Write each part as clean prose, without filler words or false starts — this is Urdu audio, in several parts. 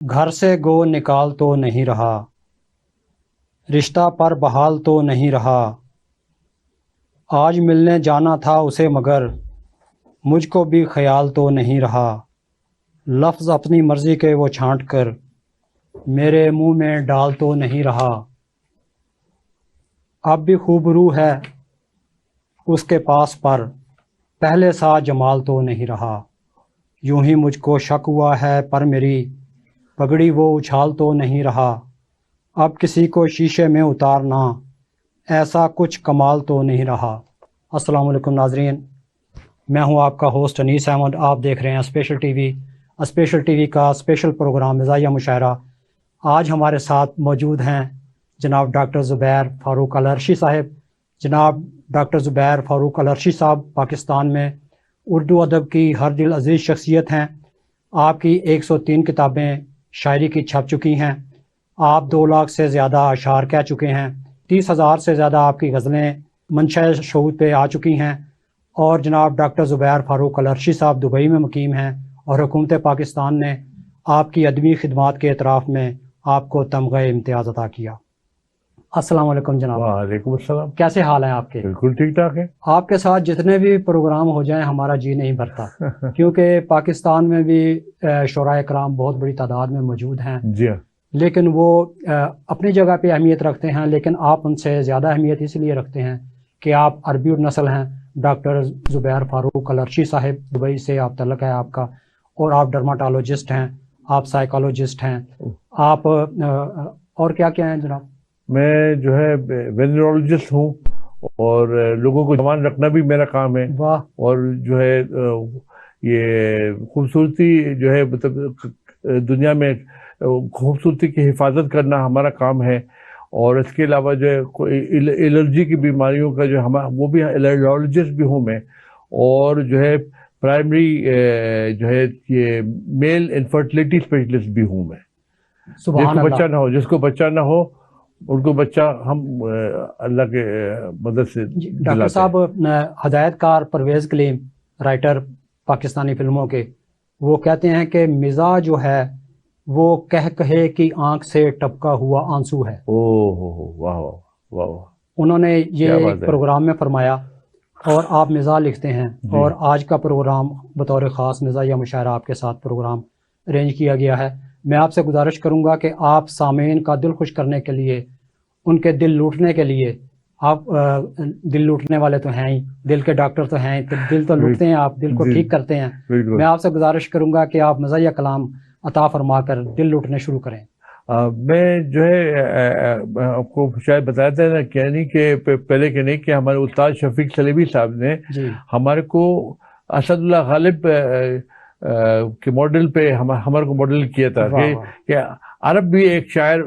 گھر سے گو نکال تو نہیں رہا، رشتہ پر بحال تو نہیں رہا، آج ملنے جانا تھا اسے مگر مجھ کو بھی خیال تو نہیں رہا، لفظ اپنی مرضی کے وہ چھانٹ کر میرے منہ میں ڈال تو نہیں رہا، اب بھی خوبرو ہے اس کے پاس پر پہلے سا جمال تو نہیں رہا، یوں ہی مجھ کو شک ہوا ہے پر میری پگڑی وہ اچھال تو نہیں رہا، اب کسی کو شیشے میں اتارنا ایسا کچھ کمال تو نہیں رہا۔ السلام علیکم ناظرین، میں ہوں آپ کا ہوسٹ انیس احمد، آپ دیکھ رہے ہیں special T V. Special T V کا اسپیشل پروگرام مزاحیہ مشاعرہ۔ آج ہمارے ساتھ موجود ہیں جناب ڈاکٹر زبیر فاروق العرشی صاحب۔ جناب ڈاکٹر زبیر فاروق العرشی صاحب پاکستان میں اردو ادب کی ہر دل عزیز شخصیت ہیں۔ آپ کی 103 کتابیں شاعری کی چھپ چکی ہیں، آپ 2 لاکھ سے زیادہ اشعار کہہ چکے ہیں، 30,000 سے زیادہ آپ کی غزلیں منشا شعود پہ آ چکی ہیں، اور جناب ڈاکٹر زبیر فاروق العرشی صاحب دبئی میں مقیم ہیں، اور حکومت پاکستان نے آپ کی ادبی خدمات کے اعتراف میں آپ کو تمغہ امتیاز عطا کیا۔ السلام علیکم جناب۔ وعلیکم السلام۔ کیسے حال ہیں آپ کے؟ بالکل ٹھیک ٹھاک ہے۔ آپ کے ساتھ جتنے بھی پروگرام ہو جائیں ہمارا جی نہیں بھرتا، کیونکہ پاکستان میں بھی شعراء کرام بہت بڑی تعداد میں موجود ہیں، جی ہاں، لیکن وہ اپنی جگہ پہ اہمیت رکھتے ہیں، لیکن آپ ان سے زیادہ اہمیت اس لیے رکھتے ہیں کہ آپ عربی النسل ہیں۔ ڈاکٹر زبیر فاروق العرشی صاحب، دبئی سے آپ تعلق ہے آپ کا، اور آپ ڈرماٹالوجسٹ ہیں، آپ سائیکالوجسٹ ہیں، آپ اور کیا کیا ہیں جناب؟ میں جو ہے وینرولوجسٹ ہوں، اور لوگوں کو جوان رکھنا بھی میرا کام ہے۔ واہ، اور جو ہے یہ خوبصورتی جو ہے مطلب دنیا میں خوبصورتی کی حفاظت کرنا ہمارا کام ہے، اور اس کے علاوہ جو ہے کوئی الرجی کی بیماریوں کا جو وہ بھی الرجولوجسٹ بھی ہوں میں، اور جو ہے پرائمری جو ہے یہ میل انفرٹیلیٹی اسپیشلسٹ بھی ہوں میں۔ سبحان جس کو اللہ۔ بچہ نہ ہو، جس کو بچہ نہ ہو ان کو بچہ ہم اللہ کے مدد سے ڈاکٹر دلاتے صاحب، ہدایت کار پرویز کلیم، رائٹر پاکستانی فلموں کے، وہ کہتے ہیں کہ مزاح جو ہے وہ کہہ کہے کی آنکھ سے ٹپکا ہوا آنسو ہے۔ اوہ ہو، واہ واہ واہ واہ، انہوں نے کیا یہ بات ہے۔ پروگرام میں فرمایا، اور آپ مزاح لکھتے ہیں، اور آج کا پروگرام بطور خاص مزاحیہ مشاعرہ آپ کے ساتھ پروگرام ارینج کیا گیا ہے۔ میں آپ سے گزارش کروں گا کہ آپ سامعین کا دل خوش کرنے کے لیے، ان کے دل لوٹنے کے لیے، آپ دل لوٹنے والے تو ہیں ہی، دل کے ڈاکٹر تو ہیں ہی، دل تو لوٹتے ہیں، آپ دل کو ٹھیک کرتے ہیں۔ میں آپ سے گزارش کروں گا کہ آپ مزاحیہ کلام عطا فرما کر دل لوٹنے شروع کریں۔ میں جو ہے آپ کو شاید بتایا تھا نا، یعنی کہ پہلے کہ نہیں کہ ہمارے استاد شفیق سلیمی صاحب نے ہمارے کو اسد اللہ غالب کے ماڈل پہ ہمارے کو ماڈل کیا تھا کہ عرب بھی ایک شاعر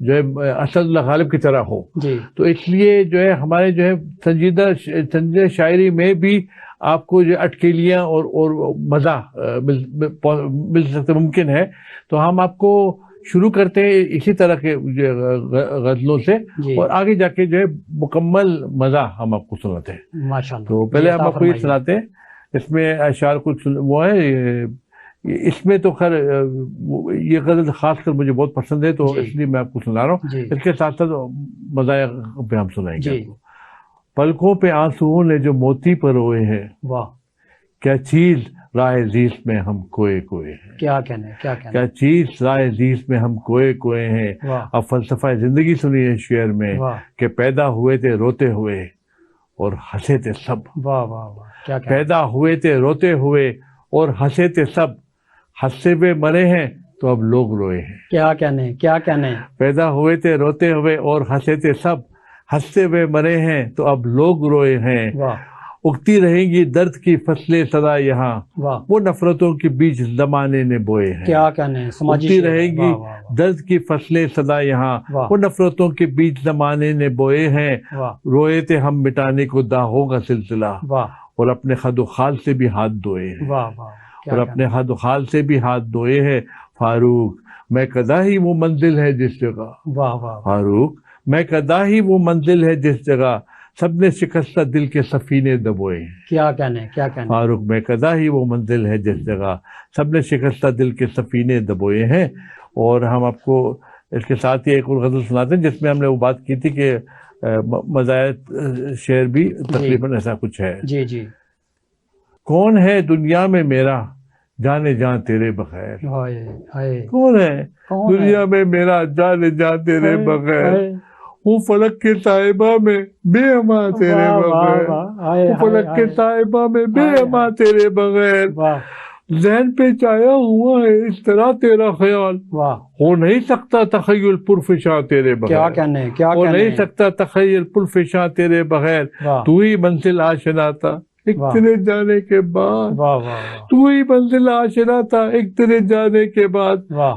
جو ہے اسد اللہ غالب کی طرح ہو، تو اس لیے جو ہے ہمارے جو ہے سنجیدہ شاعری میں بھی آپ کو جو اٹکیلیاں اور مزاح مل سکتے ممکن ہے، تو ہم آپ کو شروع کرتے ہیں اسی طرح کے غزلوں سے، اور آگے جا کے جو ہے مکمل مزاح ہم آپ کو سناتے ہیں۔ ماشاءاللہ۔ تو پہلے ہم آپ کو یہ سناتے ہیں، اس میں اشعار کچھ وہ ہے، اس میں تو خیر یہ غزل خاص کر مجھے بہت پسند ہے، تو اس لیے میں آپ کو سنا رہا ہوں، اس کے ساتھ ساتھ مزاح پہ ہم سنائیں گے آپ کو۔ پلکوں پہ آنسوؤں نے جو موتی پروئے ہیں، واہ، کیا چیز راہ زیست میں ہم کوئے کوئے ہیں، کیا کہنے، کیا کہنے، کیا چیز راہ زیست میں ہم کوئے کوئے ہیں۔ اب فلسفہ زندگی سنی ہے شعر میں کہ پیدا ہوئے تھے روتے ہوئے اور ہنسے تھے سب۔ واہ واہ واہ، کیا کہنے، پیدا ہوئے تھے روتے ہوئے اور ہنسے تھے سب، ہنسے ہوئے مرے ہیں تو اب لوگ روئے ہیں۔ کیا کہنے، کیا کہنے، پیدا ہوئے تھے روتے ہوئے اور ہنسے تھے سب، ہنستے ہوئے مرے ہیں تو اب لوگ روئے ہیں۔ اگتی رہیں گی درد کی فصلیں سدا یہاں، وہ نفرتوں کے بیچ زمانے نے بوئے ہیں۔ کیا کہنے، اگتی رہیں گی درد کی فصلیں سدا یہاں، وہ نفرتوں کے بیچ زمانے نے بوئے ہیں۔ روئے تھے ہم مٹانے کو داغوں کا سلسلہ، اور اپنے خد و خال سے بھی ہاتھ دھوئے ہیں، اور اپنے خد و خال سے بھی ہاتھ دھوئے ہیں۔ فاروق میں کدا ہی وہ منزل ہے جس جگہ، فاروق میں کدا ہی وہ منزل ہے جس جگہ سب نے شکستہ دل کے سفینے دبوئے ہیں. کیا کہنے فاروق میں کدا ہی وہ منزل ہے جس جگہ سب نے شکستہ دل کے سفینے دبوئے ہیں. اور ہم آپ کو اس کے ساتھ ہی ایک اور غزل سناتے ہیں جس میں ہم نے وہ بات کی تھی کہ مزایا شعر بھی تقریباً ایسا کچھ ہے. جی جی. کون ہے دنیا میں میرا جانے جان تیرے بغیر. کون ہے دنیا میں میرا جانے جان تیرے بغیر. وہ فلک کے صاحبہ میں بے اما تیرے بغیر. وہ فلک کے صاحبہ میں بے اما تیرے بغیر. ذہن پہ چایا ہوا ہے اس طرح تیرا خیال. ہو نہیں سکتا تخیل پرفشاں تیرے بغیر. ہو نہیں سکتا تخیل پرفشاں تیرے بغیر. تو ہی منزل آشنا تھا ایک تیرے جانے کے بعد. تو ہی منزل آشنا تھا ایک تیرے جانے کے بعد.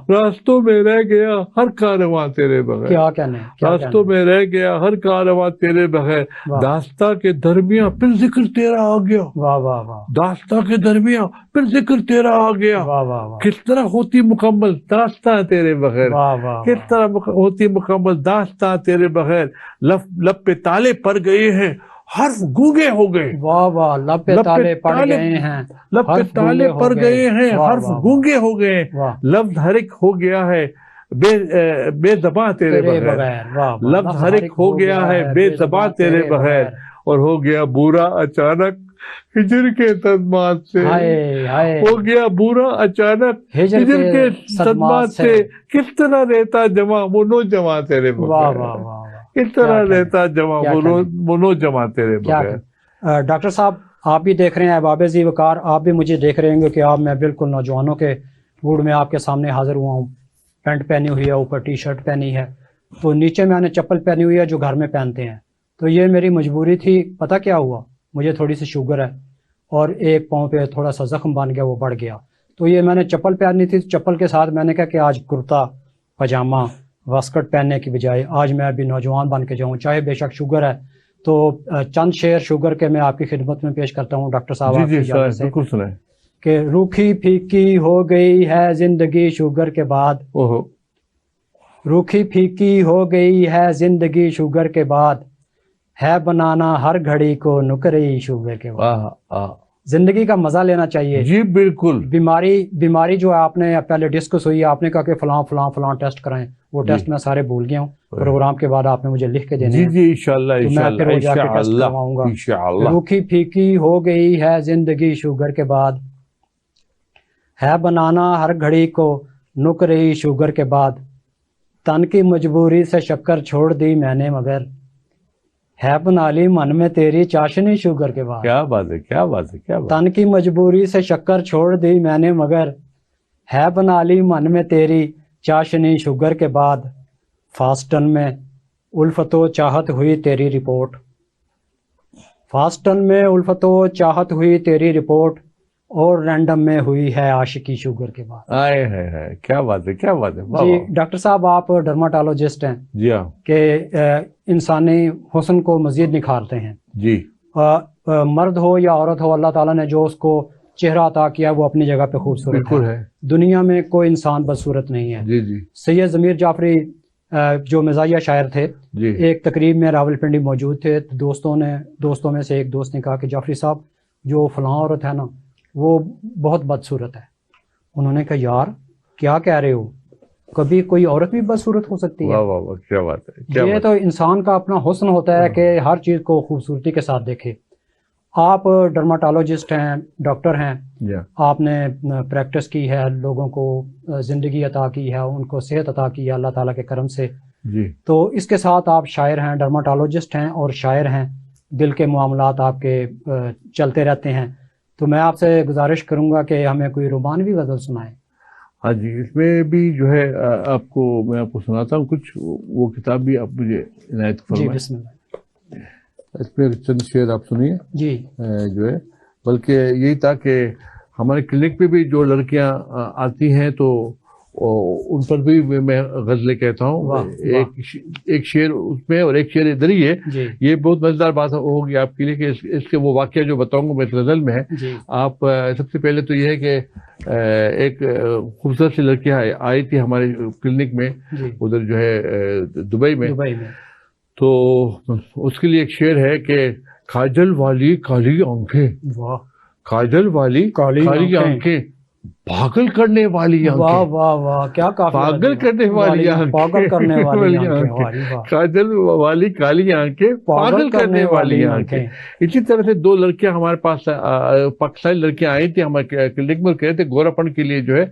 راستوں میں رہ گیا ہر کارواں تیرے بغیر. راستوں میں رہ گیا ہر کارواں تیرے بغیر. داستاں کے درمیاں پھر ذکر تیرا آ گیا. داستاں کے درمیاں پھر ذکر تیرا آ گیا. کس طرح ہوتی مکمل داستاں تیرے بغیر. کس طرح ہوتی مکمل داستاں تیرے بغیر. لب پہ تالے پڑ گئے ہیں حرف گونگے ہو گئے. لب پہ تالے پڑ گئے ہیں. لب پہ تالے پڑ گئے ہیں حرف گونگے ہو گئے. لفظ ہر ایک ہو گیا ہے بے زباں تیرے بغیر. لفظ ہر ایک ہو گیا ہے بے زباں تیرے بغیر. اور ہو گیا برا اچانک ہجر کے صدمات سے. ہو گیا برا اچانک ہجر کے صدمات سے. کس طرح رہتا جمع وہ نوجواں تیرے بغیر. کس طرح رہتا جمع وہ نوجواں تیرے بغیر. ڈاکٹر صاحب آپ بھی دیکھ رہے ہیں احباب ذی وقار، آپ بھی مجھے دیکھ رہے ہوں گے کہ آپ میں بالکل نوجوانوں کے موڈ میں آپ کے سامنے حاضر ہوا ہوں. پینٹ پہنی ہوئی ہے، اوپر ٹی شرٹ پہنی ہے، تو نیچے میں نے چپل پہنی ہوئی ہے جو گھر میں پہنتے ہیں. تو یہ میری مجبوری تھی. پتہ کیا ہوا، مجھے تھوڑی سی شوگر ہے اور ایک پاؤں پہ تھوڑا سا زخم بن گیا، وہ بڑھ گیا. تو یہ میں نے چپل پہنی تھی. چپل کے ساتھ میں نے کہا کہ آج کرتا پاجامہ واسکٹ پہننے کی بجائے آج میں ابھی نوجوان بن کے جاؤں، چاہے بے شک شوگر ہے. تو چند شعر شوگر کے میں آپ کی خدمت میں پیش کرتا ہوں ڈاکٹر صاحب. جی بالکل سنائیں. کہ روکھی پھیکی ہو گئی ہے زندگی شوگر کے بعد. روکھی پھیکی ہو گئی ہے زندگی شوگر کے بعد. ہے بنانا ہر گھڑی کو نکری شوگر کے بعد. زندگی کا مزہ لینا چاہیے. جی بالکل. بیماری جو آپ نے پہلے ڈسکس ہوئی، آپ نے کہا کہ فلاں ٹیسٹ کرائیں. وہ ٹیسٹ میں سارے بھول گیا ہوں. پروگرام کے بعد آپ نے مجھے لکھ کے دینے ہیں. جی انشاءاللہ میں پھر وہ جا کے ٹیسٹ کرواؤں گا. روکھی پھیکی ہو گئی ہے زندگی شوگر کے بعد. ہے بنانا ہر گھڑی کو نکری شوگر کے بعد. تن کی مجبوری سے شکر چھوڑ دی میں نے مگر. ہے بنا لی من میں تیری چاشنی شوگر کے بعد. کیا بات ہے، کیا بات ہے، کیا بات. تن کی مجبوری سے شکر چھوڑ دی میں نے مگر. ہے بنا لی من میں تیری چاشنی شوگر کے بعد. فاسٹن میں الفت و چاہت ہوئی تیری رپورٹ. فاسٹن میں الفت و چاہت ہوئی تیری رپورٹ. اور رینڈم میں ہوئی ہے عاشقی شوگر کے بعد. کیا بات ہے، کیا بات ہے. جی ڈاکٹر صاحب آپ ڈرماٹالوجسٹ ہیں. جی ہاں. کہ انسانی حسن کو مزید نکھارتے ہیں. جی. مرد ہو یا عورت ہو، اللہ تعالیٰ نے جو اس کو چہرہ عطا کیا وہ اپنی جگہ پہ خوبصورت ہے. دنیا میں کوئی انسان بدصورت نہیں ہے. جی جی. سید ضمیر جعفری جو مزاحیہ شاعر تھے، ایک تقریب میں راولپنڈی موجود تھے. دوستوں میں سے ایک دوست نے کہا کہ جعفری صاحب جو فلاں عورت ہے نا وہ بہت بدصورت ہے. انہوں نے کہا یار کیا کہہ رہے ہو، کبھی کوئی عورت بھی بدصورت ہو سکتی ہے. واہ واہ کیا بات ہے. یہ تو انسان کا اپنا حسن ہوتا ہے کہ ہر چیز کو خوبصورتی کے ساتھ دیکھے. آپ ڈرماٹالوجسٹ ہیں، ڈاکٹر ہیں. آپ نے پریکٹس کی ہے، لوگوں کو زندگی عطا کی ہے، ان کو صحت عطا کی ہے اللہ تعالیٰ کے کرم سے. جی. تو اس کے ساتھ آپ شاعر ہیں، ڈرماٹالوجسٹ ہیں اور شاعر ہیں. دل کے معاملات آپ کے چلتے رہتے ہیں. تو میں آپ سے گزارش کروں گا کہ ہمیں کوئی رومانوی غزل سنائیں. ہاں جی. اس میں بھی جو ہے میں آپ کو سناتا ہوں کچھ. وہ کتاب بھی آپ مجھے عنایت فرمائیں. جی بسم اللہ. اس میں چند شعر آپ سنیے. جی. جو ہے بلکہ یہی تھا کہ ہمارے کلینک پہ بھی جو لڑکیاں آتی ہیں تو ان پر بھی میں غزلیں کہتا ہوں. ایک شعر اس میں اور ایک شعر ادھر ہی ہے. یہ بہت مزیدار بات ہوگی آپ کے لیے کہ اس کے وہ واقعہ جو بتاؤں گا میں اس غزل میں ہے. آپ سب سے پہلے تو یہ ہے کہ ایک خوبصورت سی لڑکی آئی تھی ہمارے کلینک میں ادھر جو ہے دبئی میں. تو اس کے لیے ایک شعر ہے کہ کاجل والی کالی آنکھیں، واہ، کاجل والی کالی آنکھیں، پاگل کرنے والی آنکھیں، واہ واہ واہ، کیا کافی، پاگل کرنے والی آنکھیں، پاگل کرنے والی آنکھیں، کاجل والی کالی آنکھیں، پاگل کرنے والی آنکھیں۔ اسی طرح سے 2 لڑکیاں ہمارے پاس پاکستانی لڑکیاں آئی تھی ہمارے کلینک میں، کہہ رہے تھے گورا پن کے لیے جو ہے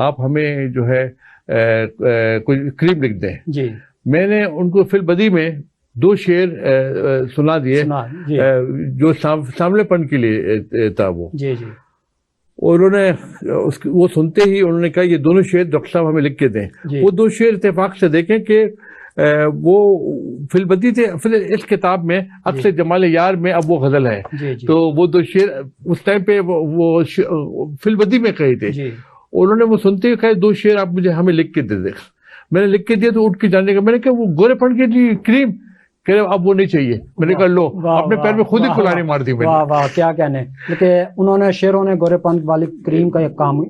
آپ ہمیں جو ہے کوئی کریم لکھ دیں۔ جی، میں نے ان کو فی البدی میں 2 شعر سنا دیے جو سامنے پن کے لیے تھا وہ، جی جی، اور انہوں نے وہ سنتے ہی انہوں نے کہا یہ دونوں شعر ڈاکٹر صاحب ہمیں لکھ کے دیں۔ وہ 2 شعر اتفاق سے دیکھیں کہ وہ فی البدی تھے، اس کتاب میں اکثر جمال یار میں اب وہ غزل ہے، تو وہ 2 شعر اس ٹائم پہ وہ فی البدی میں کہے تھے، انہوں نے وہ سنتے ہی کہا 2 شعر آپ مجھے ہمیں لکھ کے دے دیں۔ میں نے لکھ کے دیا تو اٹھ کے جانے کا، میں نے کہا وہ گورے پن کے لیے کریم، کہہ رہے اب وہ نہیں چاہیے۔ میں نے کہا لو، اپنے پیر میں خود ہی کلہاڑی مار دی۔ واہ واہ، کیا کہنے، لیکن انہوں نے شیروں نے گورے پن والی کریم کا ایک کام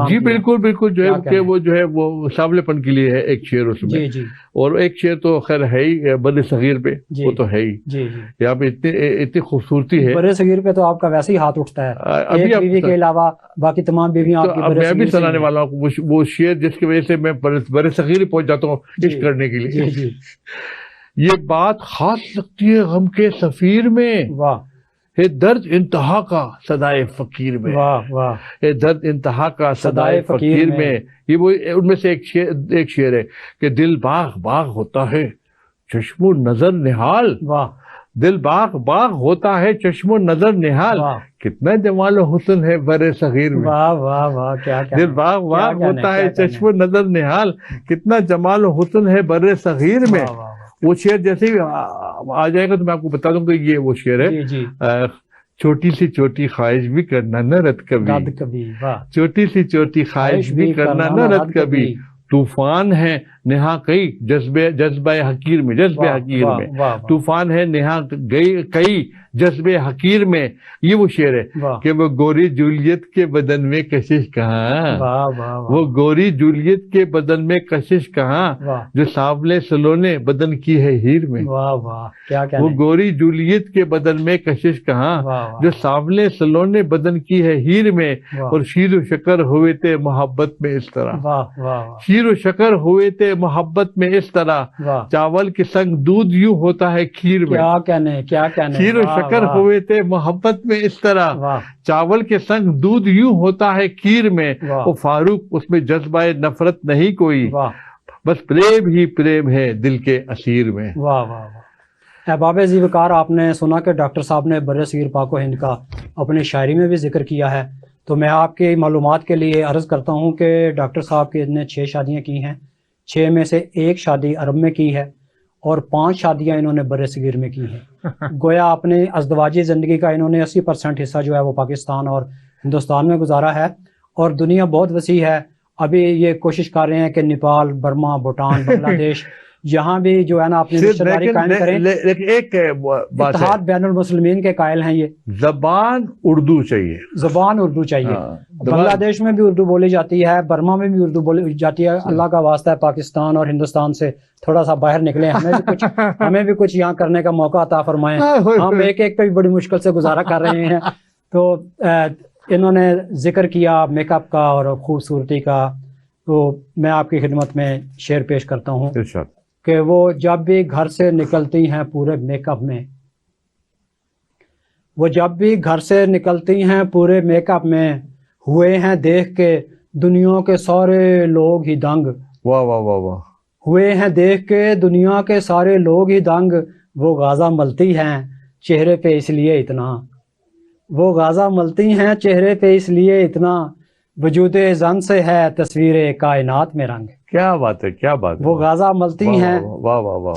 جی بالکل بالکل، جو ہے کہ وہ جو ہے وہ سانولے پن کے لیے ہے ایک شعر اس میں، اور ایک شعر تو خیر ہے ہی بر صغیر پہ، وہ تو ہے ہی یہاں پہ اتنی خوبصورتی ہے۔ بر صغیر پہ تو آپ کا ویسے ہی ہاتھ اٹھتا ہے، ایک بیوی کے علاوہ باقی تمام بیویاں آپ کی۔ میں بھی سنانے والا ہوں وہ شعر جس کی وجہ سے میں بر صغیر پہنچ جاتا ہوں عشق کرنے کے لیے۔ یہ بات خاص لگتی ہے غم کے سفیر میں، واہ، ہے درد انتہا کا صدائے فقیر میں، واہ واہ، ہے درد انتہا کا صدائے فقیر میں۔ یہ وہ ان میں سے ایک شعر ہے کہ دل باغ باغ ہوتا ہے چشم و نظر نہال، واہ، دل باغ باغ ہوتا ہے چشم و نظر نہال، کتنا جمال و حسن ہے بر صغیر میں، واہ واہ واہ، کیا دل باغ باغ ہوتا ہے چشم و نظر نہال، کتنا جمال و حسن ہے بر صغیر میں۔ وہ شعر جیسے ہی آ جائے گا تو میں آپ کو بتا دوں گا یہ وہ شعر ہے، چھوٹی سی چھوٹی خواہش بھی کرنا نہ رد کبھی، چھوٹی سی چھوٹی خواہش بھی کرنا نہ رد کبھی، طوفان ہے نہا کئی جذبہ حقیر میں، طوفان ہے نہا کئی جذبے حقیر میں۔ یہ وہ شعر ہے کہ وہ گوری جولیت کے بدن میں کشش کہاں، وہ گوری جولیت کے بدن میں کشش کہاں، جو سانولے سلونے بدن کی ہے ہیر میں، وہ گوری جولیت کے بدن میں کشش کہاں، جو سانولے سلونے بدن کی ہے ہیر میں، اور شیر و شکر ہوئے تھے محبت میں اس طرح، شیر و شکر ہوئے تھے محبت میں اس طرح، چاول کے سنگ دودھ یوں ہوتا ہے کھیر میں، کیا کہنے، شیر و شکر ہوئے تھے محبت میں اس طرح، چاول کے سنگ دودھ یوں ہوتا ہے کھیر میں، وہ فاروق اس میں جذبہ نفرت نہیں کوئی، بس پریم ہی پریم ہے دل کے اسیر میں۔ واہ واہ واہ، احباب ذی وقار، آپ نے سنا کہ ڈاکٹر صاحب نے بر صغیر پاک و ہند کا اپنی شاعری میں بھی ذکر کیا ہے، تو میں آپ کی معلومات کے لیے عرض کرتا ہوں کہ ڈاکٹر صاحب کی نے 6 شادیاں کی ہیں، 6 میں سے 1 شادی عرب میں کی ہے، اور 5 شادیاں انہوں نے بر صغیر میں کی ہیں۔ گویا اپنے ازدواجی زندگی کا انہوں نے 80% حصہ جو ہے وہ پاکستان اور ہندوستان میں گزارا ہے، اور دنیا بہت وسیع ہے۔ ابھی یہ کوشش کر رہے ہیں کہ نیپال، برما، بھوٹان، بنگلہ دیش، یہاں بھی جو ہے نا اپنی رشتہ داری قائم کریں۔ لیکن ایک بات ہے، اتحاد بین المسلمین کے قائل ہیں یہ، زبان اردو چاہیے، زبان اردو چاہیے۔ بنگلہ دیش میں بھی اردو بولی جاتی ہے، برما میں بھی اردو بولی جاتی ہے۔ اللہ کا واسطہ ہے پاکستان اور ہندوستان سے تھوڑا سا باہر نکلے، ہمیں بھی کچھ یہاں کرنے کا موقع عطا فرمائیں۔ ہم ایک پہ بھی بڑی مشکل سے گزارا کر رہے ہیں۔ تو انہوں نے ذکر کیا میک اپ کا اور خوبصورتی کا، تو میں آپ کی خدمت میں شعر پیش کرتا ہوں کہ وہ جب بھی گھر سے نکلتی ہیں پورے میک اپ میں، وہ جب بھی گھر سے نکلتی ہیں پورے میک اپ میں، ہوئے ہیں دیکھ کے دنیا کے سارے لوگ ہی دنگ، واہ واہ واہ واہ، ہوئے ہیں دیکھ کے دنیا کے سارے لوگ ہی دنگ، وہ غازہ ملتی ہیں چہرے پہ اس لیے اتنا، وہ غازہ ملتی ہیں چہرے پہ اس لیے اتنا، وجود زن سے ہے تصویر کائنات میں رنگ۔ کیا بات ہے، کیا بات ہے، وہ غازہ ملتی ہیں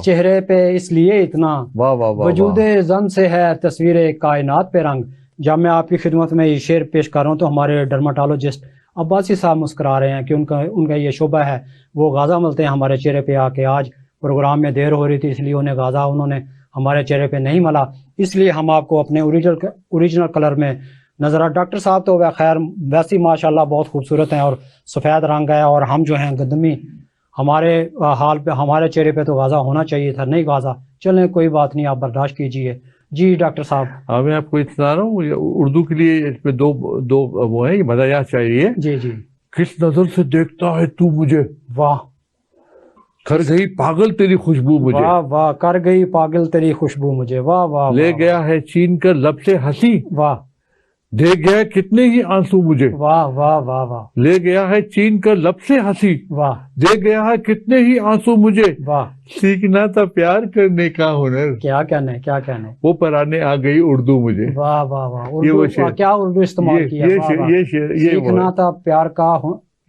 چہرے پہ اس لیے اتنا، وجود زن سے ہے تصویر کائنات پہ رنگ۔ جب میں آپ کی خدمت میں یہ شعر پیش کر رہا ہوں تو ہمارے ڈرماٹولوجسٹ عباسی صاحب مسکرا رہے ہیں کہ ان کا یہ شعبہ ہے، وہ غازہ ملتے ہیں ہمارے چہرے پہ آ کے۔ آج پروگرام میں دیر ہو رہی تھی، اس لیے انہیں غازہ انہوں نے ہمارے چہرے پہ نہیں ملا، اس لیے ہم آپ کو اپنے اوریجنل کلر میں نظر آ۔ ڈاکٹر صاحب تو خیر ویسی ماشاءاللہ بہت خوبصورت ہیں، اور سفید رنگ ہے، اور ہم جو ہیں گندمی، ہمارے حال پہ ہمارے چہرے پہ تو غازہ ہونا چاہیے تھا، نہیں غازہ، چلیں کوئی بات نہیں، آپ برداشت کیجئے. جی ڈاکٹر صاحب. ہاں میں آپ کو اتنا رہا ہوں، اردو کے لیے اس میں دو وہ ہیں، یہ بدایات چاہیے. جی جی. کس نظر سے دیکھتا ہے تو مجھے، واہ. کر گئی پاگل تیری خوشبو مجھے، واہ واہ. کر گئی پاگل تیری خوشبو مجھے. واہ واہ. لے گیا ہے چین کر لب سے ہنسی، واہ. دے گیا کتنے ہی آنسو مجھے. واہ واہ واہ واہ. لے گیا ہے چین کر لب سے ہنسی، واہ. دے گیا ہے کتنے ہی آنسو مجھے. واہ. سیکھنا تھا پیار کرنے کا ہنر، کیا کہنے کیا کہنے. وہ پرانے آ گئی اردو مجھے. واہ واہ واہ. یہ وہ اردو شعر، کیا اردو استعمال کیا. یہ واہ شعر، واہ. یہ شعر، یہ وہ سیکھنا تھا پیار کا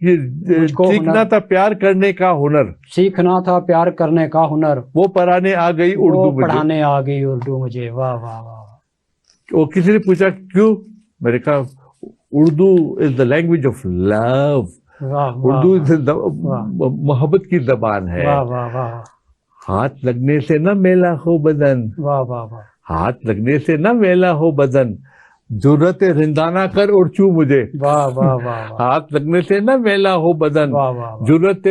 یہ مجھ کو سیکھنا ہنر. تھا پیار کرنے کا ہنر، سیکھنا تھا پیار کرنے کا ہنر، وہ پرانے آ گئی اردو وہ مجھے. پڑھانے آ گئی اردو مجھے. واہ واہ واہ. وہ کسی نے پوچھا کیوں، میں نے کہا اردو از دا لینگویج آف لو. واہ اردو محبت کی زبان ہے. واہ واہ واہ. ہاتھ لگنے سے نہ میلا ہو بدن، واہ واہ واہ. ہاتھ لگنے سے نہ میلا ہو بدن، ضرورت رندانہ کر اور چھو مجھے. واہ واہ واہ. ہاتھ لگنے سے نہ میلا ہو بدن، واہ واہ. ضرورت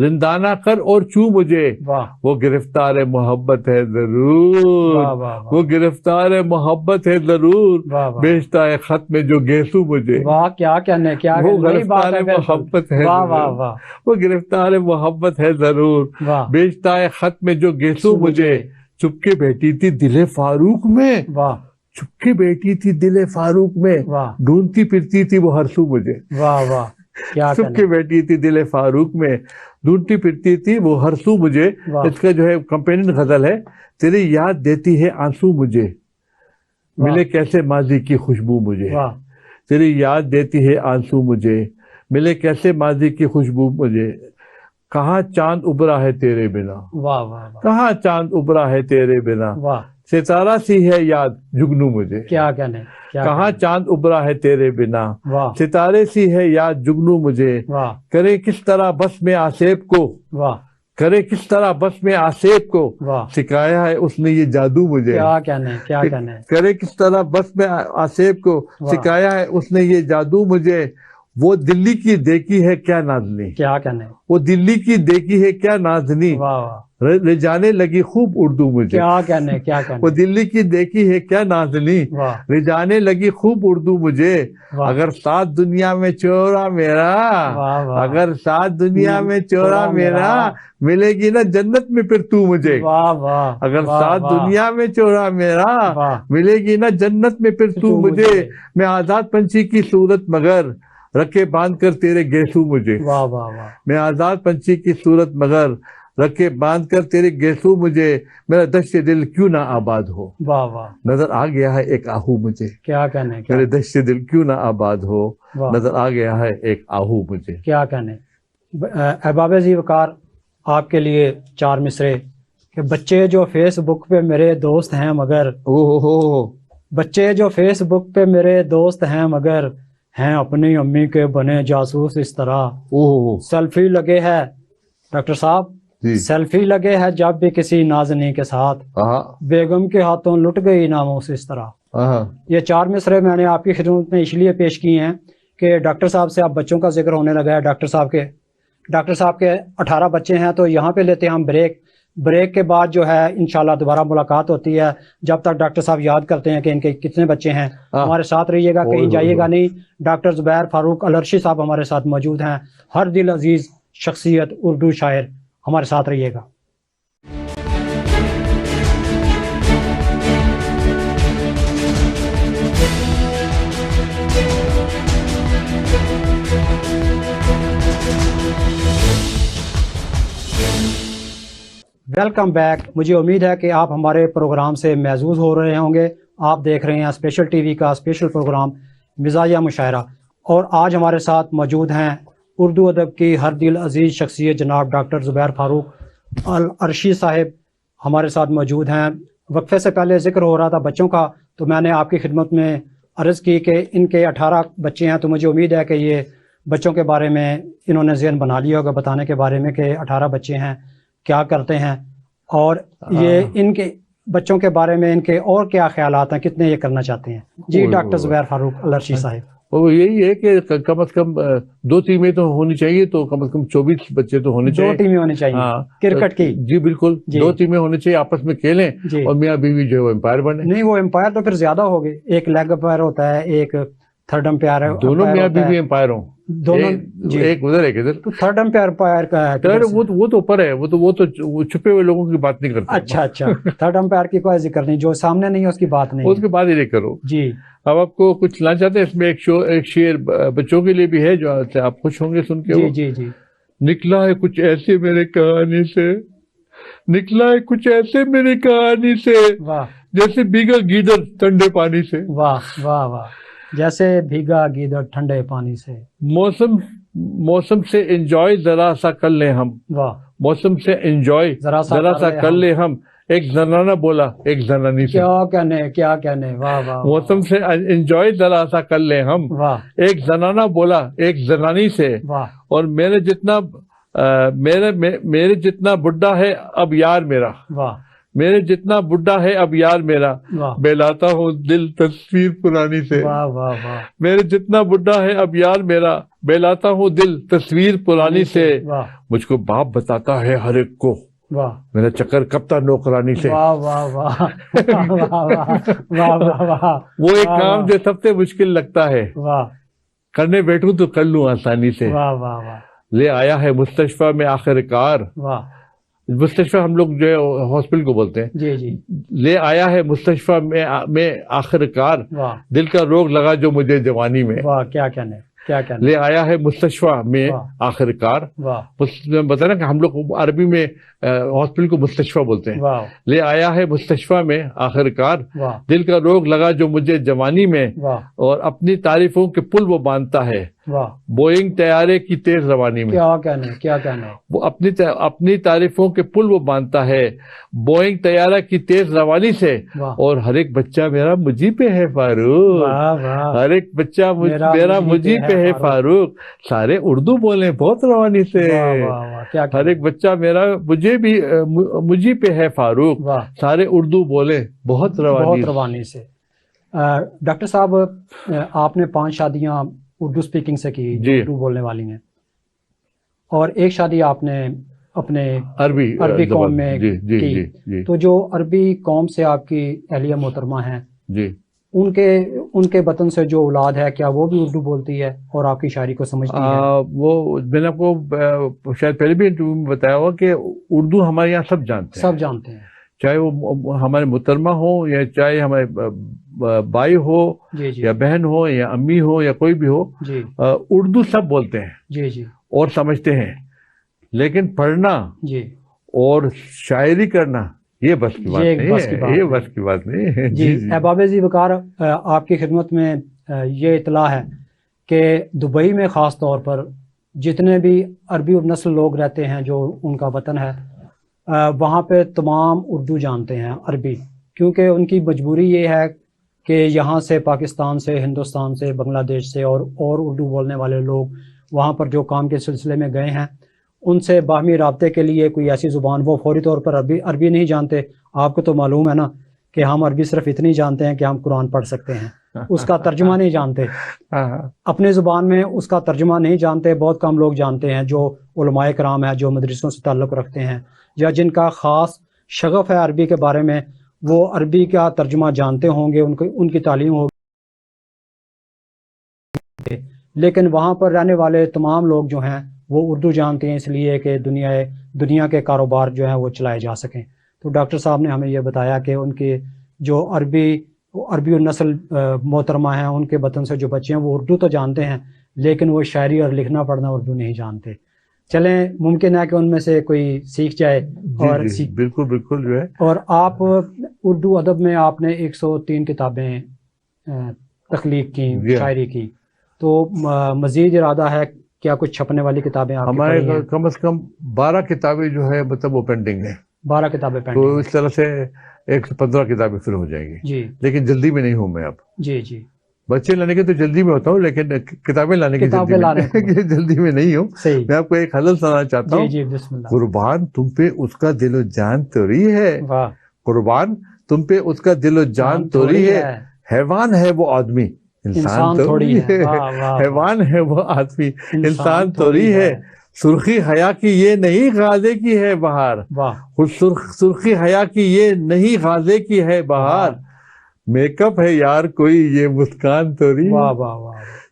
رندانہ کر اور چھو مجھے. واہ وہ گرفتار محبت ہے ضرور، واہ. وہ گرفتار محبت ہے ضرور، واہ واہ. بیچتا ہے خط میں جو گیسو مجھے. واہ کیا کہنے کیا وہ کہنے. گرفتار محبت ہے واہ واہ ضرور، واہ. وہ گرفتار محبت ہے ضرور، واہ. بیچتا ہے خط میں جو گیسو مجھے. چپکے بیٹھی تھی دل فاروق میں، واہ. چپکے بیٹھی تھی دل فاروق میں، واہ. ڈھونڈتی پھرتی تھی وہ ہر سو مجھے. واہ واہ. کیا کہنے. چپکے بیٹھی تھی دل فاروق میں، ڈھونڈتی پھرتی تھی وہ ہر سو مجھے. واہ. اس کا جو ہے کمپینین غزل ہے، تیری یاد دیتی ہے آنسو مجھے، ملے کیسے ماضی کی خوشبو مجھے. واہ. تیری یاد دیتی ہے آنسو مجھے، ملے کیسے ماضی کی خوشبو مجھے. کہاں چاند ابھرا ہے تیرے بنا، واہ واہ. کہاں چاند ابھرا ہے تیرے بنا، واہ. ستارہ سی ہے یاد جگنو مجھے. کیا کہنے. کہاں چاند ابھرا ہے تیرے بنا، واہ. ستارے سی ہے یاد جگنو مجھے. واہ. کرے کس طرح بس میں آسیب کو، واہ. کرے کس طرح بس میں آسیب کو، واہ. سکھایا ہے اس نے یہ جادو مجھے. کیا کہنے کیا کہنے. کرے کس طرح بس میں آسیب کو، سکھایا ہے اس نے یہ جادو مجھے. وہ دلی کی دیکھی ہے کیا نازنی، کیا کہنے. وہ دلی کی دیکھی ہے کیا نازنی، واہ واہ. رجانے لگی خوب اردو مجھے. کیا کہنے کیا کہنے. وہ دلی کی دیکھی ہے کیا نازنی، واہ. رجانے لگی خوب اردو مجھے. واہ. اگر سات دنیا میں چورا میرا، واہ واہ. اگر سات دنیا میں چورا میرا، ملے گی نا جنت میں پھر تو مجھے. واہ واہ. اگر واہ سات واہ. دنیا میں چورا میرا، واہ. ملے گی نا جنت میں پھر تو مجھے. میں آزاد پنچھی کی صورت مگر رکھے باندھ کر تیرے گیسو مجھے. واہ واہ واہ. میں آزاد پنچھی کی صورت مگر رکھے باندھ کر تیرے گیسو مجھے. میرا دشت دل کیوں نہ آباد ہو، واہ واہ. نظر آ گیا ہے ایک آہو مجھے. کیا کہنے. میرے دشت دل کیوں نہ آباد ہو، واہ. نظر آ گیا ہے ایک آہو مجھے. کیا کہنے. احباب ذی وقار، آپ کے لیے چار مصرے کہ بچے جو فیس بک پہ میرے دوست ہیں مگر، بچے جو فیس بک پہ میرے دوست ہیں مگر، ہیں اپنی امی کے بنے جاسوس اس طرح. سیلفی لگے ہے ڈاکٹر صاحب، سیلفی لگے ہے جب بھی کسی نازنی کے ساتھ، بیگم کے ہاتھوں لٹ گئی ناموس اس طرح. یہ چار مصرے میں نے آپ کی خدمت میں اس لیے پیش کی ہیں کہ ڈاکٹر صاحب سے اب بچوں کا ذکر ہونے لگا ہے. ڈاکٹر صاحب کے 18 بچے ہیں، تو یہاں پہ لیتے ہیں ہم بریک کے بعد جو ہے انشاءاللہ دوبارہ ملاقات ہوتی ہے. جب تک ڈاکٹر صاحب یاد کرتے ہیں کہ ان کے کتنے بچے ہیں، ہمارے ساتھ رہیے گا، کہیں جائیے گا نہیں. ڈاکٹر زبیر فاروق العرشی صاحب ہمارے ساتھ موجود ہیں، ہر دل عزیز شخصیت، اردو شاعر. ہمارے ساتھ رہیے گا. Welcome back. مجھے امید ہے کہ آپ ہمارے پروگرام سے محظوظ ہو رہے ہوں گے. آپ دیکھ رہے ہیں اسپیشل ٹی وی کا اسپیشل پروگرام مزاحیہ مشاعرہ، اور آج ہمارے ساتھ موجود ہیں اردو ادب کی ہر دل عزیز شخصیت جناب ڈاکٹر زبیر فاروق العرشی صاحب ہمارے ساتھ موجود ہیں. وقفے سے پہلے ذکر ہو رہا تھا بچوں کا، تو میں نے آپ کی خدمت میں عرض کی کہ ان کے 18 بچے ہیں، تو مجھے امید ہے کہ یہ بچوں کے بارے میں انہوں نے ذہن بنا لیا ہوگا بتانے کے بارے میں کہ 18 بچے ہیں، کیا کرتے ہیں، اور یہ ان کے بچوں کے بارے میں ان کے اور کیا خیالات ہیں، کتنے یہ کرنا چاہتے ہیں. جی ڈاکٹر زبیر فاروق العرشی صاحب. وہ یہی ہے کہ کم از کم 2 ٹیمیں تو ہونی چاہیے، تو کم از کم 24 بچے تو ہونے چاہیے. 2 ٹیمیں ہونی چاہیے کرکٹ کی. جی بالکل، 2 ٹیمیں ہونی چاہیے، آپس میں کھیلیں اور میاں بیوی جو ہے وہ امپائر بنے. نہیں، وہ امپائر تو پھر زیادہ ہو گئے، ایک لیگ امپائر ہوتا ہے، ایک تھرڈ امپائر ہے، دونوں میاں بیوی امپائر ہوں، دونوں. ایک ادھر ایک ادھر. تو تھرڈ امپائر کا وہ تو اوپر ہے، وہ تو چھپے ہوئے لوگوں کی بات نہیں کرتے. اچھا تھرڈ امپائر کی کوئی ذکر نہیں، جو سامنے نہیں ہے اس کی بات نہیں، اس کی بات ہی نہیں کرو. جی. اب آپ کو کچھ لانا چاہتے ہیں اس میں، ایک شعر بچوں کے لیے بھی ہے جو آپ خوش ہوں گے سن کے. جی جی جی. نکلا ہے کچھ ایسے میرے کہانی سے، نکلا ہے کچھ ایسے میری کہانی سے، جیسے بھیگا گیدڑ ٹھنڈے پانی سے. واہ واہ واہ. جیسے بھیگا گیدڑ ٹھنڈے پانی سے. موسم سے انجوائے ذرا سا کر لیں ہم. واہ. موسم سے انجوائے ذرا سا کر لیں ہم، ایک زنانہ بولا ایک زنانی سے. کیا کہنے. واہ واہ. موسم سے انجوائے ذرا سا کر لیں ہم، ایک زنانہ بولا ایک زنانی سے. اور میرے جتنا بڈھا ہے اب یار میرا، میرے جتنا بڈھا ہے اب یار میرا، بہلاتا ہوں دل تصویر پرانی سے. میرے جتنا بڈھا ہے اب یار میرا، بہلاتا ہوں دل تصویر پرانی سے. مجھ کو باپ بتاتا ہے ہر ایک کو، میرا چکر کب تھا نوکرانی سے. وہ ایک کام جو سب سے مشکل لگتا ہے، کرنے بیٹھوں تو کر لوں آسانی سے. لے آیا ہے مستشفیٰ میں آخر کار. مستشفیٰ ہم لوگ جو ہے ہاسپٹل کو بولتے ہیں. جی جی. لے آیا ہے مستشفیٰ میں آخر کار، دل کا روگ لگا جو مجھے جوانی میں. کیا کہنے. لے آیا ہے مستشفیٰ میں آخر کار. بتا نا کہ ہم لوگ عربی میں ہاسپٹل کو مستشفیٰ بولتے ہیں. لے آیا ہے مستشفیٰ میں آخر کار، دل کا روگ لگا جو مجھے جوانی میں. اور اپنی تعریفوں کے پل وہ باندھتا ہے بوئنگ طیارے کی تیز روانی میں. کیا کہنے. وہ اپنی تعریفوں کے پل وہ باندھتا ہے بوئنگ طیارہ کی تیز روانی سے. اور ہر ایک بچہ میرا مجھے پہ ہے فاروق، ہر ایک بچہ میرا مجھے پہ ہے فاروق. سارے اردو بولیں بہت روانی سے. ہر ایک بچہ میرا مجھے پہ ہے فاروق، سارے اردو بولیں بہت روانی سے. ڈاکٹر صاحب، آپ نے 5 شادیاں اردو سپیکنگ سے کی، اردو بولنے والی ہیں، اور ایک شادی آپ نے اپنے عربی قوم میں کی. تو جو عربی قوم سے آپ کی اہلیہ محترمہ ہیں، ان کے وطن سے جو اولاد ہے، کیا وہ بھی اردو بولتی ہے اور آپ کی شاعری کو سمجھتی ہے؟ وہ میں نے آپ کو شاید پہلے بھی انٹرویو میں بتایا ہوا کہ اردو ہمارے یہاں سب جانتے ہیں، چاہے وہ ہمارے محترمہ ہو یا چاہے ہمارے بھائی ہو یا بہن ہو یا امی ہو یا کوئی بھی ہو. اردو سب بولتے ہیں اور سمجھتے ہیں، لیکن پڑھنا اور شاعری کرنا یہ بس کی بات نہیں، یہ بس کی بات نہیں. جی احباب ذی وقار، آپ کی خدمت میں یہ اطلاع ہے کہ دبئی میں خاص طور پر جتنے بھی عربی نسل لوگ رہتے ہیں جو ان کا وطن ہے، وہاں پہ تمام اردو جانتے ہیں، عربی، کیونکہ ان کی مجبوری یہ ہے کہ یہاں سے پاکستان سے، ہندوستان سے، بنگلہ دیش سے اور اردو بولنے والے لوگ وہاں پر جو کام کے سلسلے میں گئے ہیں، ان سے باہمی رابطے کے لیے کوئی ایسی زبان، وہ فوری طور پر عربی نہیں جانتے. آپ کو تو معلوم ہے نا کہ ہم عربی صرف اتنی جانتے ہیں کہ ہم قرآن پڑھ سکتے ہیں، اس کا ترجمہ نہیں جانتے. اپنے زبان میں اس کا ترجمہ نہیں جانتے. بہت کم لوگ جانتے ہیں جو علماء کرام ہیں، جو مدرسوں سے تعلق رکھتے ہیں یا جن کا خاص شغف ہے عربی کے بارے میں، وہ عربی کا ترجمہ جانتے ہوں گے، ان کی تعلیم ہوگی. لیکن وہاں پر رہنے والے تمام لوگ جو ہیں وہ اردو جانتے ہیں، اس لیے کہ دنیا کے کاروبار جو ہیں وہ چلائے جا سکیں. تو ڈاکٹر صاحب نے ہمیں یہ بتایا کہ ان کے جو عربی نسل محترمہ ہیں، ان کے وطن سے جو بچے ہیں، وہ اردو تو جانتے ہیں، لیکن وہ شاعری اور لکھنا پڑھنا اردو نہیں جانتے. چلیں، ممکن ہے کہ ان میں سے کوئی سیکھ جائے. اور بالکل جو ہے. اور آپ اردو ادب میں آپ نے 103 کتابیں تخلیق کی، شاعری کی، تو مزید ارادہ ہے کیا کچھ چھپنے والی کتابیں آپ ہمارے کم از کم 12 کتابیں جو ہے مطلب وہ پینڈنگ ہیں. 12 کتابیں پینڈنگ. تو اس طرح سے 115 کتابیں پھر ہو جائیں گی. جی. لیکن جلدی میں نہیں ہوں میں اب. جی. بچے لانے کے تو جلدی میں ہوتا ہوں، لیکن کتابیں لانے کی جلدی میں نہیں ہوں. میں آپ کو ایک غزل سنانا چاہتا ہوں. جی بسم اللہ. قربان تم پہ اس کا دل و جان توری ہے، قربان تم پہ اس کا دل و جان توری ہے، حیوان ہے وہ آدمی انسان تھوڑی ہے، حیوان ہے وہ آدمی، انسان تھوڑی ہے، سرخی حیا کی یہ نہیں غازے کی ہے بہار، خود سرخی حیا کی یہ نہیں غازے کی ہے بہار، میک اپ ہے یار کوئی یہ مسکان تھوڑی ہے،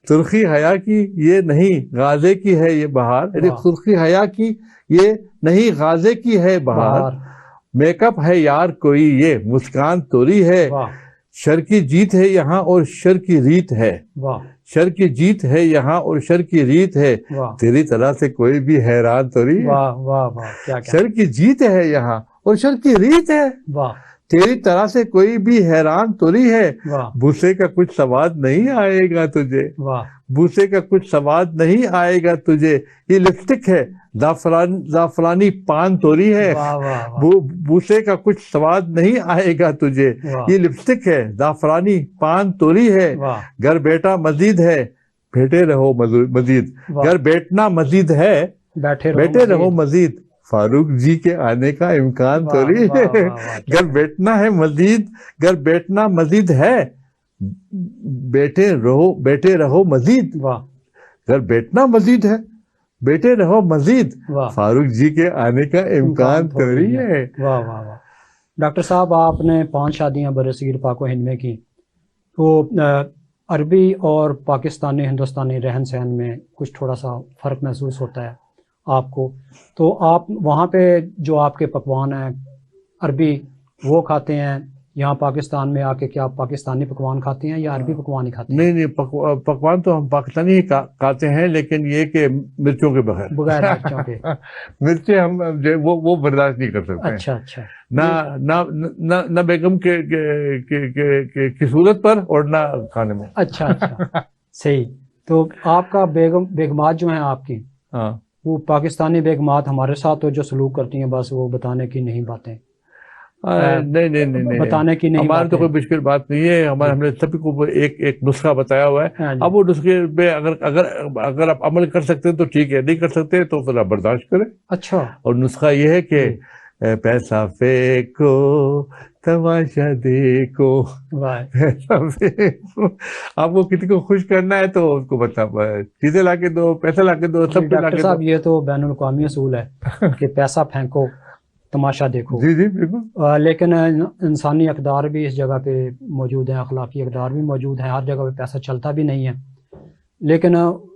سرخی حیا کی یہ نہیں غازے کی ہے یہ بہار، سرخی حیا کی یہ نہیں غازے کی ہے بہار، میک اپ ہے یار کوئی یہ مسکان توری ہے، شر کی جیت ہے یہاں اور شر کی ریت ہے، شر کی جیت ہے یہاں اور شر کی ریت ہے، تیری طرح سے کوئی بھی حیران توری ہے، شر کی جیت ہے یہاں اور شر کی ریت ہے، تیری طرح سے کوئی بھی حیران توری ہے، بوسے کا کچھ سواد نہیں آئے گا تجھے، بوسے کا کچھ سواد نہیں آئے گا تجھے، یہ لپسٹک ہے زعفرانی پان توری ہے، بوسے کا کچھ سواد نہیں آئے گا تجھے، یہ لپسٹک ہے زعفرانی پان توری ہے، گھر بیٹا مزید ہے بیٹھے رہو مزید، گھر بیٹھنا مزید ہے بیٹھے رہو مزید، فاروق جی کے آنے کا امکان تھوڑی ہے، گھر بیٹھنا ہے مزید، گھر بیٹھنا مزید ہے بیٹھے رہو مزید، گھر بیٹھنا مزید ہے بیٹھے رہو مزید، فاروق جی کے آنے کا امکان تھوڑی ہے۔ واہ واہ واہ۔ ڈاکٹر صاحب آپ نے 5 شادیاں برصغیر پاک و ہند میں کی، تو عربی اور پاکستانی ہندوستانی رہن سہن میں کچھ تھوڑا سا فرق محسوس ہوتا ہے آپ کو، تو آپ وہاں پہ جو آپ کے پکوان ہیں عربی وہ کھاتے ہیں، یہاں پاکستان میں آ کے کیا آپ پاکستانی پکوان کھاتے ہیں یا عربی پکوان ہی کھاتے ہیں؟ نہیں پکوان تو ہم پاکستانی ہی کھاتے ہیں، لیکن یہ کہ مرچوں کے بغیر مرچوں کے مرچیں ہم وہ برداشت نہیں کر سکتے، اچھا نہ بیگم کی صورت پر اور نہ کھانے میں۔ اچھا صحیح۔ تو آپ کا بیگمات جو ہیں آپ کی، وہ پاکستانی بیگمات ہمارے ساتھ تو جو سلوک کرتی ہیں بس وہ بتانے کی نہیں باتیں، نہیں بتانے کی نہیں، ہمارے تو کوئی مشکل بات نہیں ہے، ہم نے سبھی کو ایک نسخہ بتایا ہوا ہے، اب وہ نسخے پہ اگر آپ عمل کر سکتے ہیں تو ٹھیک ہے، نہیں کر سکتے تو پھر آپ برداشت کریں۔ اچھا، اور نسخہ یہ ہے کہ پیسہ پھینکو تماشا دیکھو، آپ کو کسی کو خوش کرنا ہے تو اس کو چیزیں لا کے دو، پیسہ لا کے دو، سب ڈاکٹر صاحب یہ تو بین الاقوامی اصول ہے کہ پیسہ پھینکو تماشا دیکھو۔ جی بالکل، لیکن انسانی اقدار بھی اس جگہ پہ موجود ہیں، اخلاقی اقدار بھی موجود ہیں، ہر جگہ پہ پیسہ چلتا بھی نہیں ہے، لیکن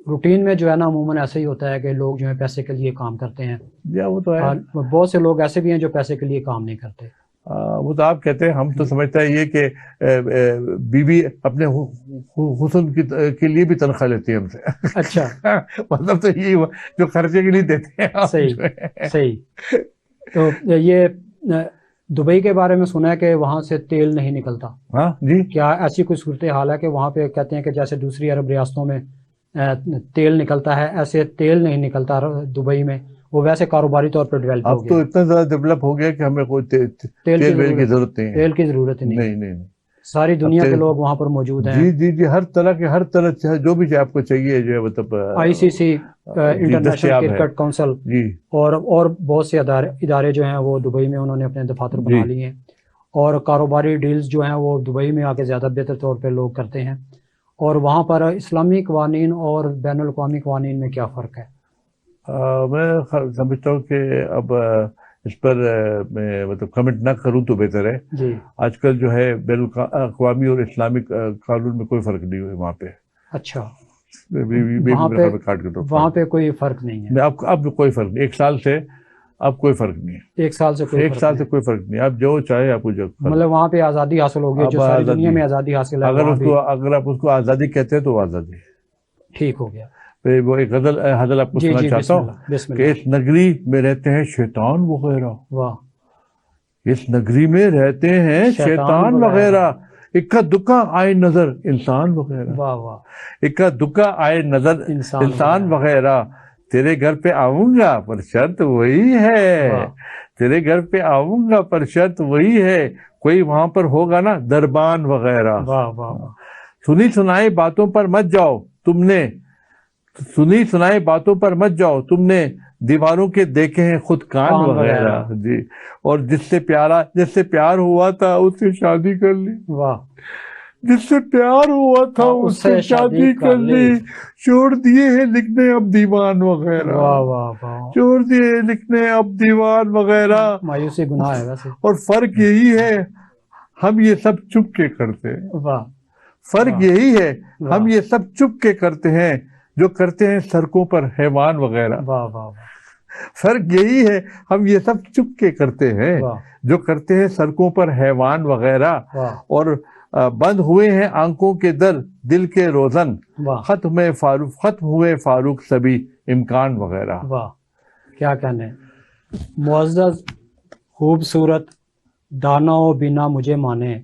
روٹین میں جو ہے نا عموماً ایسا ہی ہوتا ہے کہ لوگ جو ہے پیسے کے لیے کام کرتے ہیں، وہ تو ہے، بہت سے لوگ ایسے بھی ہیں جو پیسے کے لیے کام نہیں کرتے۔ وہ تو آپ کہتے ہیں، ہم تو سمجھتا ہے یہ کہ بیوی اپنے حسن کے لیے بھی تنخواہ لیتی ہے ہم سے۔ اچھا، مطلب تو یہی جو خرچے کے لیے دیتے ہیں۔ صحیح۔ تو یہ دبئی کے بارے میں سنا ہے کہ وہاں سے تیل نہیں نکلتا، ہاں جی، کیا ایسی کوئی صورتحال ہے کہ وہاں پہ کہتے ہیں کہ جیسے دوسری عرب ریاستوں میں تیل نکلتا ہے ایسے تیل نہیں نکلتا دبئی میں، وہ ویسے کاروباری طور پر ڈیولپ ہو گیا؟ اب تو اتنا زیادہ ڈیولپ ہو گیا کہ ہمیں کوئی تیل کی ضرورت نہیں ہے، تیل کی ضرورت نہیں، ساری دنیا کے لوگ وہاں پر موجود ہیں۔ جی، ہر طرح جو بھی آپ کو چاہیے جو ہے، مطلب ICC انٹرنیشنل کرکٹ کونسل اور بہت سے ادارے جو ہیں وہ دبئی میں انہوں نے اپنے دفاتر بنا لیے ہیں، اور کاروباری ڈیلز جو ہیں وہ دبئی میں آ کے زیادہ بہتر طور پہ لوگ کرتے ہیں۔ اور وہاں پر اسلامی قوانین اور بین الاقوامی قوانین میں کیا فرق ہے؟ میں سمجھتا ہوں کہ اب اس پر میں مطلب کمنٹ نہ کروں تو بہتر ہے۔ جی، آج کل جو ہے بین الاقوامی اور اسلامی قانون میں کوئی فرق نہیں ہے وہاں پہ۔ اچھا، وہاں پہ کوئی فرق نہیں ہے؟ اب کوئی فرق نہیں، 1 سال سے اب کوئی فرق نہیں ہے، 1 سال سے کوئی فرق نہیں، آپ جو چاہے آپ کو جو، مطلب وہاں پہ آزادی حاصل ہوگی جو ساری دنیا میں آزادی حاصل ہے، اگر آپ اس کو آزادی کہتے ہیں تو وہ آزادی ٹھیک ہو گیا۔ وہ ایک غزل آپ کو سنا چاہتا ہوں کہ اس نگری میں رہتے ہیں شیطان وغیرہ، اس نگری میں رہتے ہیں شیطان وغیرہ، اکا دکا آئے نظر انسان وغیرہ، اکا دکا آئے نظر انسان وغیرہ، تیرے گھر پہ آؤں گا پر شرط وہی ہے، تیرے گھر پہ آؤں گا پر شرط وہی ہے، کوئی وہاں پر ہوگا نا دربان وغیرہ، سنی سنائی باتوں پر مت جاؤ تم نے، سنی سنائی باتوں پر مت جاؤ تم نے، دیواروں کے دیکھے ہیں خود کان وغیرہ، جی، اور جس سے پیار ہوا تھا اس سے شادی کر لی، جس سے پیار ہوا تھا اس سے شادی کر لی، چھوڑ دیے ہیں لکھنے اب دیوان وغیرہ، واہ واہ واہ، چھوڑ دیے لکھنے اب دیوان وغیرہ۔ مایوسی گناہ ہے ویسے۔ اور فرق یہی ہے ہم یہ سب چپ کے کرتے ہیں، واہ، فرق یہی ہے ہم یہ سب چپ کے کرتے ہیں جو کرتے ہیں سڑکوں پر حیوان وغیرہ۔ واہ واہ، فرق یہی ہے ہم یہ سب چپ کے کرتے ہیں جو کرتے ہیں سڑکوں پر حیوان وغیرہ، اور بند ہوئے ہیں آنکھوں کے در دل کے روزن، ختم ہوئے فاروق سبھی امکان وغیرہ۔ واہ، کیا کہنے۔ معزز، خوبصورت، دانا و بینا مجھے مانے،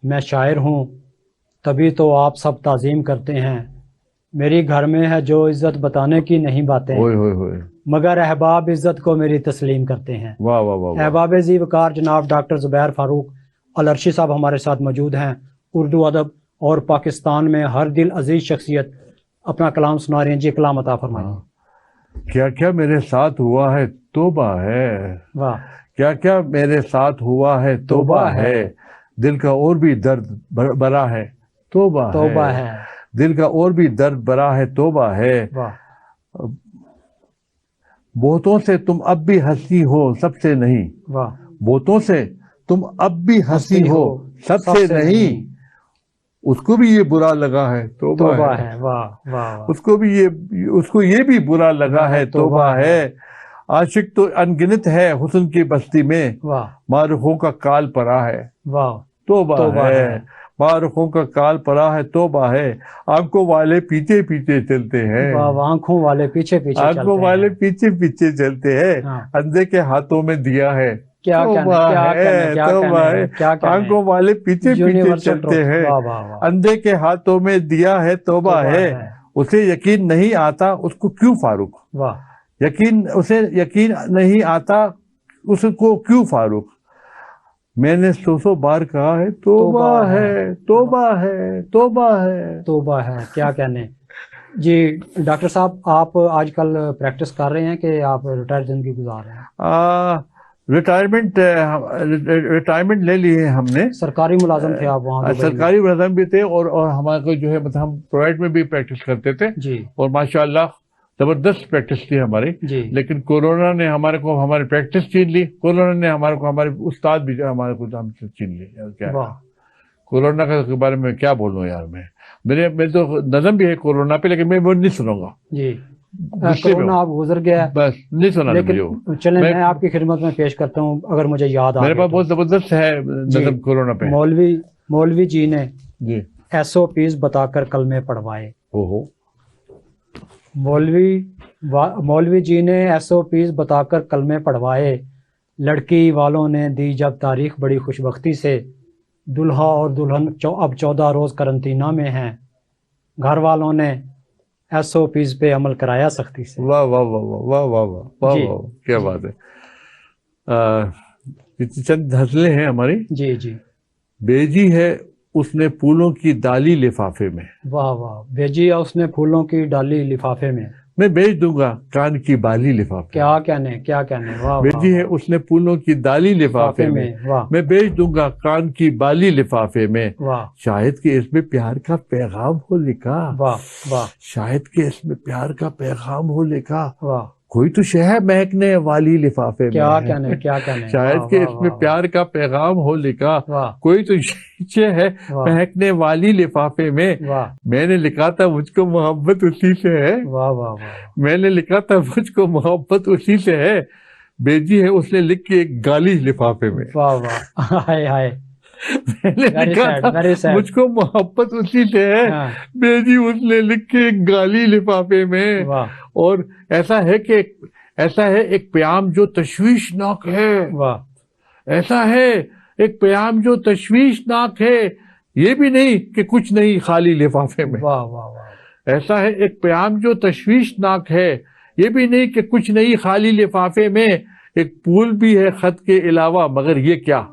میں شاعر ہوں تبھی تو آپ سب تعظیم کرتے ہیں، میری گھر میں ہے جو عزت بتانے کی نہیں باتیں، مگر احباب عزت کو میری تسلیم کرتے ہیں۔ واہ واہ واہ۔ احباب ذی وقار جناب ڈاکٹر زبیر فاروق العرشی صاحب ہمارے ساتھ موجود ہیں، اردو ادب اور پاکستان میں ہر دل عزیز شخصیت، اپنا کلام سنا رہے ہیں جی، کلام عطا فرمائیں۔ کیا کیا میرے ساتھ ہوا ہے توبہ ہے، واہ، کیا کیا میرے ساتھ ہوا ہے توبہ ہے، دل کا اور بھی درد برا ہے توبہ ہے، دل کا اور بھی درد برا ہے توبہ ہے، بہتوں سے تم اب بھی ہنسی ہو سب سے نہیں، بہتوں سے تم اب بھی ہنسی ہو سب سے نہیں، اس کو بھی یہ برا لگا ہے توبہ ہے، اس کو یہ بھی برا لگا ہے توبہ ہے، عاشق تو انگنت ہے حسن کی بستی میں، معرخوں کا کال پڑا ہے توبہ ہے، معرخوں کا کال پڑا ہے توبہ ہے، آنکھوں والے پیچھے پیچھے چلتے ہیں، آنکھوں والے پیچھے پیچھے چلتے ہیں، اندھے کے ہاتھوں میں دیا ہے توبہ ہے، آنکھوں والے پیچھے پیچھے چلتے ہیں، اندھے کے ہاتھوں میں دیا ہے توبہ ہے، اسے یقین نہیں آتا اس کو کیوں فاروق، اسے یقین نہیں آتا اس کو کیوں فاروق، میں نے سو بار کہا ہے توبہ ہے توبہ ہے توبہ ہے توبہ ہے، کیا کہنے۔ جی ڈاکٹر صاحب، آپ آج کل پریکٹس کر رہے ہیں کہ آپ ریٹائر زندگی گزار رہے ہیں؟ ریٹائرمنٹ لے لی ہے ہم نے، سرکاری ملازم تھے آپ وہاں؟ سرکاری ملازم بھی تھے، اور ہمارے کو جو ہے مطلب ہم پرووائڈ میں بھی پریکٹس کرتے تھے جی، اور ماشاءاللہ زبردست پریکٹس تھی ہماری جی، لیکن کورونا نے ہمارے کو ہماری پریکٹس چھین لی، کورونا نے ہمارے کو ہمارے استاد بھی ہمارے کو ہم سے چھین لی، کیا کورونا کے بارے میں کیا بولوں یار، میں تو نظم بھی ہے کورونا پہ، لیکن میں وہ نہیں سنوں گا جی، کورونا آپ گزر گیا بس نہیں سنا، لیکن چلیں میں آپ کی خدمت میں پیش کرتا ہوں اگر مجھے یاد آ، میرے پاس بہت زبردست ہے نظم کورونا پہ۔ مولوی جی نے ایس او پیز بتا کر کلمے پڑھوائے، مولوی جی نے ایس او پیز بتا کر کلمے پڑھوائے، لڑکی والوں نے دی جب تاریخ بڑی خوش بختی سے، دلہا اور دلہن اب 14 روز قرنطینہ میں ہیں، گھر والوں نے ایس او پیز پہ عمل کرایا سختی سے۔ واہ واہ واہ واہ واہ واہ واہ واہ، کیا بات ہے۔ چند غزلیں ہیں ہماری۔ جی جی۔ بیجی ہے اس نے پھولوں کی ڈالی لفافے میں، واہ واہ، بھیجی ہے اس نے پھولوں کی ڈالی لفافے میں، میں بیچ دوں گا کان کی بالی لفافے، کیا کہنے، واہ، بیجی ہے اس نے پھولوں کی ڈالی لفافے میں، میں بیچ دوں گا کان کی بالی لفافے میں، شاید کہ اس میں پیار کا پیغام ہو لکھا، شاید کہ اس میں پیار کا پیغام ہو لکھا، کوئی تو شہر مہکنے والی لفافے میں، کیا کہنے، شاید کہ اس میں پیار کا پیغام ہو لکھا، کوئی تو ہے مہکنے والی لفافے میں، میں نے لکھا تھا مجھ کو محبت اسی سے ہے، میں نے لکھا تھا مجھ کو محبت اسی سے ہے، بیجی ہے اس نے لکھ کے ایک گالی لفافے میں، میں نے لکھا تھا مجھ کو محبت اسی سے ہے، بیجی اس نے لکھ کے ایک گالی لفافے میں، اور ایسا ہے ایک پیام جو تشویشناک ہے، ایسا ہے ایک پیام جو تشویشناک ہے، یہ بھی نہیں کہ کچھ نہیں خالی لفافے میں، ایسا ہے ایک پیام جو تشویشناک ہے، یہ بھی نہیں کہ کچھ نہیں خالی لفافے میں، ایک پھول بھی ہے خط کے علاوہ مگر یہ کیا،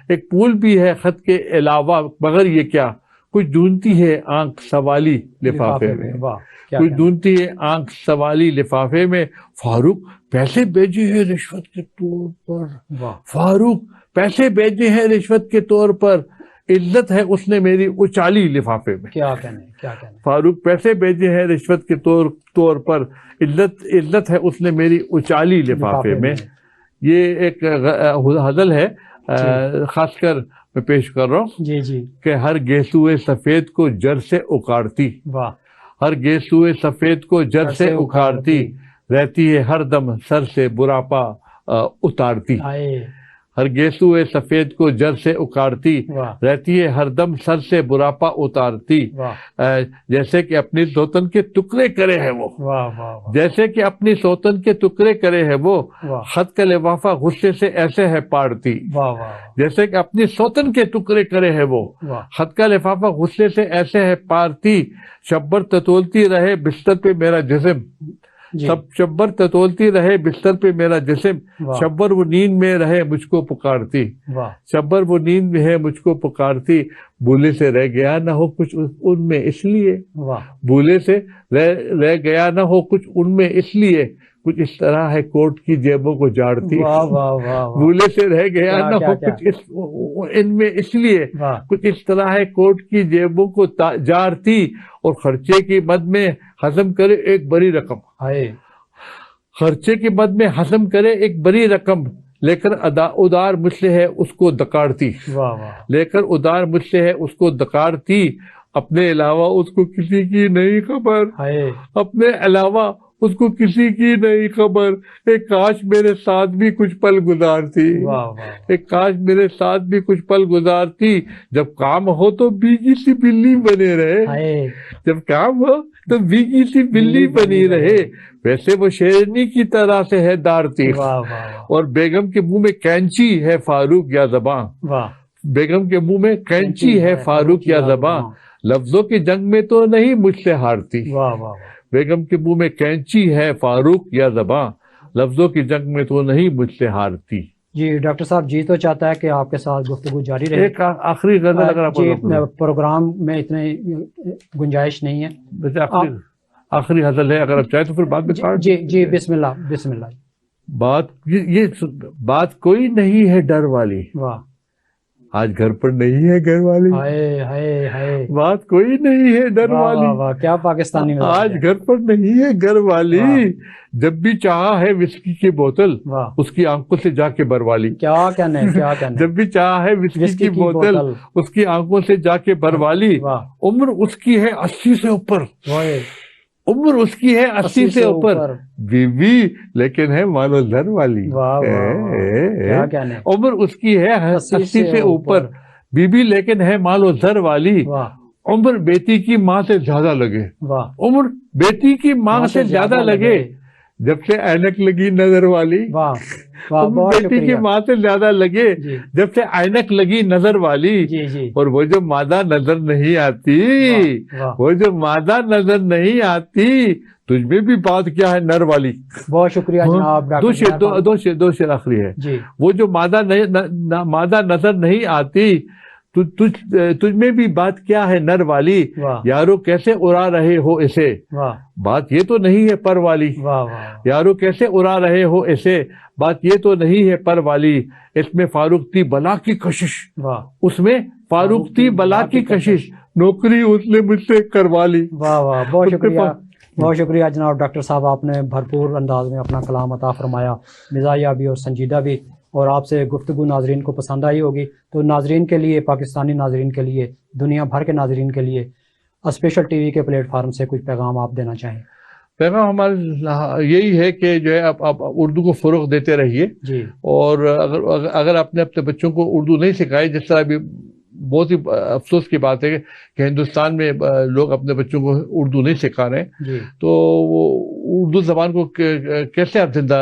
ایک پھول بھی ہے خط کے علاوہ مگر یہ کیا، کچھ ڈھونڈتی ہے آنکھ سوالی لفافے میں، کچھ ڈھونڈتی ہے آنکھ سوالی لفافے میں، فاروق پیسے بھیجے ہیں رشوت کے طور پر، فاروق پیسے بھیجے ہیں رشوت کے طور پر، عزت ہے اس نے میری اچالی لفافے میں. کیا کہنے. فاروق پیسے بھیجے ہیں رشوت کے طور پر، عزت ہے اس نے میری اچالی لفافے میں. یہ ایک غزل ہے، خاص کر میں پیش کر رہا ہوں. جی کہ ہر گیسوئے سفید کو جڑ سے اکاڑتی، ہر گیسوئے سفید کو جڑ سے اکاڑتی، رہتی ہے ہر دم سر سے براپا اتارتی. ہر گیسوئے سفید کو جڑ سے اکاڑتی، رہتی ہے ہر دم سر سے براپا اتارتی. جیسے کہ اپنی سوتن کے ٹکڑے کرے ہیں وہ، جیسے کہ اپنی سوتن کے ٹکڑے کرے ہیں وہ، خط کا لفافہ غصے سے ایسے ہے پاڑتی. جیسے کہ اپنی سوتن کے ٹکڑے کرے ہیں وہ، خط کا لفافہ غصے سے ایسے ہے پاڑتی. شبر تتولتی رہے بستر پہ میرا جسم، سب شبر تتولتی رہے بستر پہ میرا جسم، شبر وہ نیند میں رہے مجھ کو پکارتی. شبر وہ نیند میں ہے مجھ کو پکارتی، بھولے سے رہ گیا نہ ہو کچھ ان میں اس لیے، بھولے سے رہ گیا نہ ہو کچھ ان میں اس لیے، کچھ اس طرح ہے کوٹ کی جیبوں کو جاڑتی. بھولے سے رہ گیا نہ ہو کچھ ان میں اس لیے، کچھ اس طرح ہے کوٹ کی جیبوں کو جاڑتی. اور خرچے کی مد میں ہضم کرے ایک بڑی رقم، خرچے کی مد میں ہضم کرے ایک بڑی رقم، لے کر ادار مجھ سے ہے اس کو دکاڑتی. لے کر ادار مجھ سے ہے اس کو دکاڑتی. اپنے علاوہ اس کو کسی کی نہیں خبر، اپنے علاوہ اس کو کسی کی نہیں خبر. ایک کاش میرے ساتھ بھی کچھ پل گزارتی، ایک کاش میرے ساتھ بھی کچھ پل گزارتی. جب کام ہو تو بھیگی سی بلی بنے رہے، جب کام ہو تو بھیگی سی بلی بنی رہے. ویسے وہ شیرنی کی طرح سے ہے دارتی، اور بیگم کے منہ میں کینچی ہے فاروق یا زباں. بیگم کے منہ میں کینچی ہے فاروق یا زباں، لفظوں کی جنگ میں تو نہیں مجھ سے ہارتی. بیگم کے منہ میں کینچی ہے فاروق یا زباں، لفظوں کی جنگ میں تو نہیں مجھ سے ہارتی. جی ڈاکٹر صاحب، جی تو چاہتا ہے کہ آپ کے ساتھ گفتگو جاری رہے. ایک آخری غزل اگر آپ پروگرام میں اتنے گنجائش نہیں ہے. آخری غزل ہے، اگر آپ چاہیں تو پھر بعد میں. جی بسم اللہ. بات کوئی نہیں ہے ڈر والی، آج گھر پر نہیں ہے گھر والی. بات کوئی نہیں ہے ڈر والی، کیا پاکستانی آج گھر پر نہیں ہے گھر والی. جب بھی چاہا ہے وسکی کی بوتل اس کی آنکھوں سے جا کے بروالی. کیا کہنے. جب بھی چاہا ہے وسکی کی بوتل اس کی آنکھوں سے جا کے بروالی. عمر اس کی ہے 80 سے اوپر، عمر اس کی ہے 80 سے اوپر، بیوی لیکن ہے مالو زر والی. عمر اس کی ہے 80 سے اوپر، بیوی لیکن ہے مالو زر والی. عمر بیٹی کی ماں سے زیادہ لگے، عمر بیٹی کی ماں سے زیادہ لگے، جب سے اینک لگی نظر والی. بیٹی کی ماں سے زیادہ لگے جب سے اینک لگی نظر والی. اور وہ جو مادہ نظر نہیں آتی، وہ جو مادہ نظر نہیں آتی، تجھ میں بھی بات کیا ہے نر والی. بہت شکریہ جناب. دو شعر آخری ہے. وہ جو مادہ نظر نہیں آتی، تجھ میں بھی بات کیا ہے نر والی. یارو کیسے اڑا رہے ہو اسے، بات یہ تو نہیں ہے پر والی. یارو کیسے اڑا رہے ہو اسے، بات یہ تو نہیں ہے پر والی. اس میں فاروق تھی بلا کی کشش، اس میں فاروق تھی بلا کی کشش، نوکری اس نے مجھ سے کروا لی. بہت شکریہ. بہت شکریہ جناب ڈاکٹر صاحب، آپ نے بھرپور انداز میں اپنا کلام عطا فرمایا، مزاحیہ بھی اور سنجیدہ بھی. اور آپ سے گفتگو ناظرین کو پسند آئی ہوگی. تو ناظرین کے لیے، پاکستانی ناظرین کے لیے، دنیا بھر کے ناظرین کے لیے اسپیشل ٹی وی کے پلیٹ فارم سے کچھ پیغام آپ دینا چاہیں؟ پیغام ہمارا یہی ہے کہ جو ہے آپ اردو کو فروغ دیتے رہیے. اور اگر آپ نے اپنے بچوں کو اردو نہیں سکھائی، جس طرح بھی بہت ہی افسوس کی بات ہے کہ ہندوستان میں لوگ اپنے بچوں کو اردو نہیں سکھا رہے ہیں، تو وہ اردو زبان کو کیسے آپ زندہ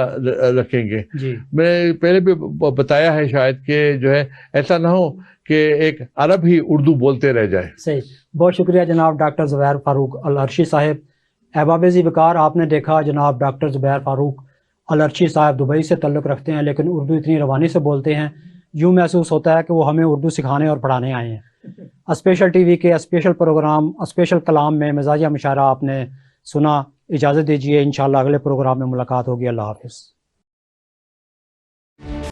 رکھیں گے؟ میں پہلے بھی بتایا ہے شاید کہ جو ہے ایسا نہ ہو کہ ایک عرب ہی اردو بولتے رہ جائے. صحیح. بہت شکریہ جناب ڈاکٹر زبیر فاروق العرشی صاحب. احباب ذی وقار، آپ نے دیکھا جناب ڈاکٹر زبیر فاروق العرشی صاحب دبئی سے تعلق رکھتے ہیں، لیکن اردو اتنی روانی سے بولتے ہیں، یوں محسوس ہوتا ہے کہ وہ ہمیں اردو سکھانے اور پڑھانے آئے ہیں. اسپیشل ٹی وی کے اسپیشل پروگرام اسپیشل کلام میں مزاحیہ مشاعرہ آپ نے سنا. اجازت دیجیے، انشاءاللہ اگلے پروگرام میں ملاقات ہوگی. اللہ حافظ.